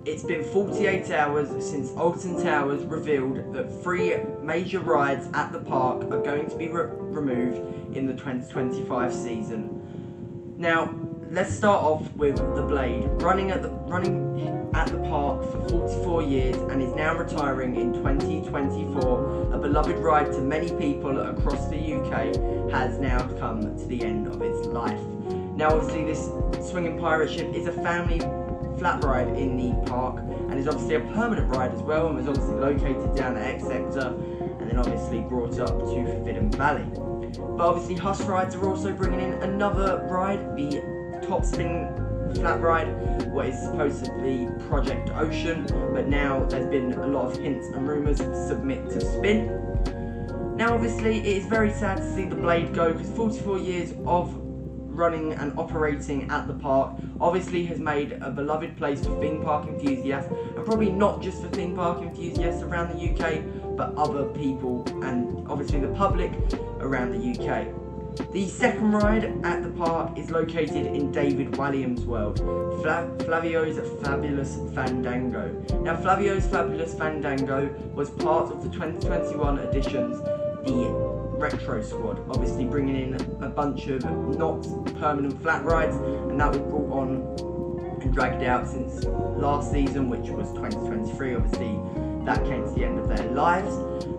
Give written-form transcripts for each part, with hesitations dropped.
It's been 48 hours since Alton Towers revealed that 3 major rides at the park are going to be removed in the 2025 season. Now, let's start off with the Blade, running at the park for 44 years and is now retiring in 2024. A beloved ride to many people across the UK has now come to the end of its life. Now, obviously, this swinging pirate ship is a family flat ride in the park and is obviously a permanent ride as well, and was obviously located down at X Sector and then obviously brought up to Forbidden Valley. But obviously Huss Rides are also bringing in another ride, the Top Spin flat ride, what is supposedly Project Ocean, but now there's been a lot of hints and rumours submit to spin. Now obviously it is very sad to see the Blade go, because 44 years of running and operating at the park obviously has made a beloved place for theme park enthusiasts, and probably not just for theme park enthusiasts around the UK, but other people and obviously the public around the UK. The second ride at the park is located in David Walliams' world, Flavio's Fabulous Fandango. Now Flavio's Fabulous Fandango was part of the 2021 edition's The Retro Squad, obviously bringing in a bunch of not permanent flat rides, and that was brought on and dragged out since last season, which was 2023. Obviously that came to the end of their lives,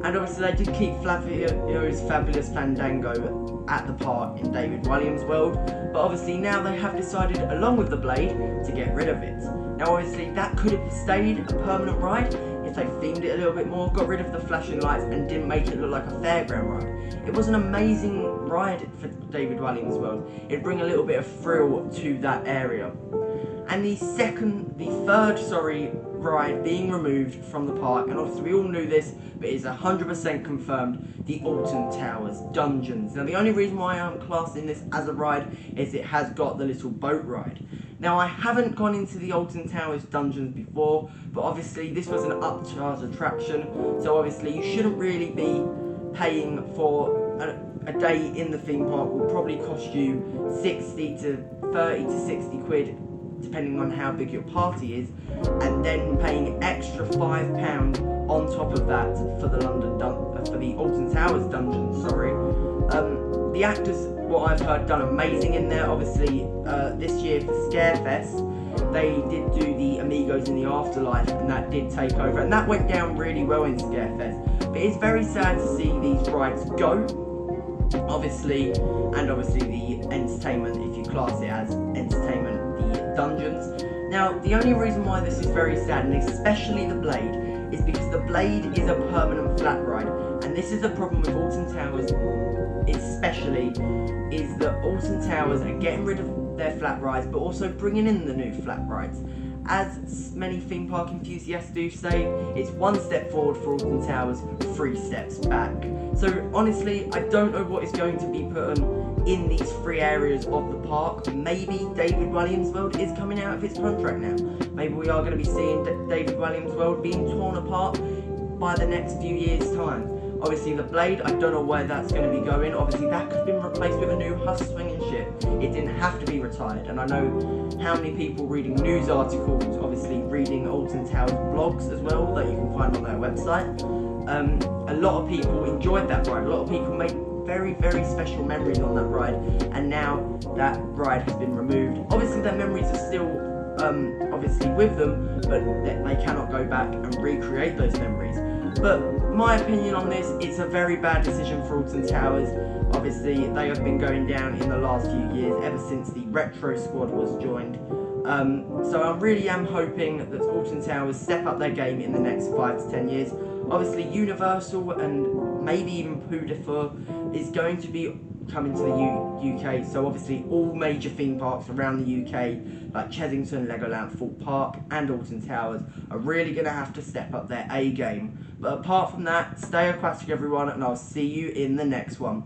and obviously they did keep Flavio's Fabulous Fandango at the park in David Walliams' world, but obviously now they have decided, along with the Blade, to get rid of it. Now obviously that could have stayed a permanent ride if they themed it a little bit more, got rid of the flashing lights and didn't make it look like a fairground ride. It was an amazing ride for David Walliams' world. It'd bring a little bit of thrill to that area. And the third ride being removed from the park, and obviously we all knew this, but it's 100% confirmed, the Alton Towers Dungeons. Now the only reason why I'm classing this as a ride is it has got the little boat ride. Now I haven't gone into the Alton Towers Dungeons before, but obviously this was an upcharge attraction, so obviously you shouldn't really be paying for a day in the theme park. Will probably cost you 30 to 60 quid depending on how big your party is, and then paying extra £5 on top of that for the Alton Towers Dungeons. The actors, what I've heard, done amazing in there. Obviously this year for Scarefest they did do the Amigos in the Afterlife, and that did take over, and that went down really well in Scarefest. But it's very sad to see these rides go, obviously, and obviously the entertainment, if you class it as entertainment, the dungeons. Now the only reason why this is very sad, and especially the Blade, is because the Blade is a permanent flat ride, and this is the problem with Alton Towers especially, is that Alton Towers are getting rid of their flat rides but also bringing in the new flat rides. As many theme park enthusiasts do say, it's 1 step forward for Alton Towers, 3 steps back. So honestly, I don't know what is going to be put in these 3 areas of the park. Maybe David Walliams' world is coming out of its contract now. Maybe we are going to be seeing David Walliams' world being torn apart by the next few years' time. Obviously the Blade, I don't know where that's going to be going. Obviously that could have been replaced with a new Huss swinging ship. It didn't have to be retired, and I know how many people reading news articles, obviously reading Alton Towers blogs as well that you can find on their website. A lot of people enjoyed that ride. A lot of people made very, very special memories on that ride, and now that ride has been removed. Obviously their memories are still obviously with them, but they cannot go back and recreate those memories. But my opinion on this, it's a very bad decision for Alton Towers. Obviously they have been going down in the last few years, ever since the Retro Squad was joined. So I really am hoping that Alton Towers step up their game in the next 5 to 10 years. Obviously Universal and maybe even Poudafou is going to be coming to the UK, so obviously all major theme parks around the UK like Chesington, Legoland, Thorpe Park and Alton Towers are really going to have to step up their A game. But apart from that, stay aquatic everyone, and I'll see you in the next one.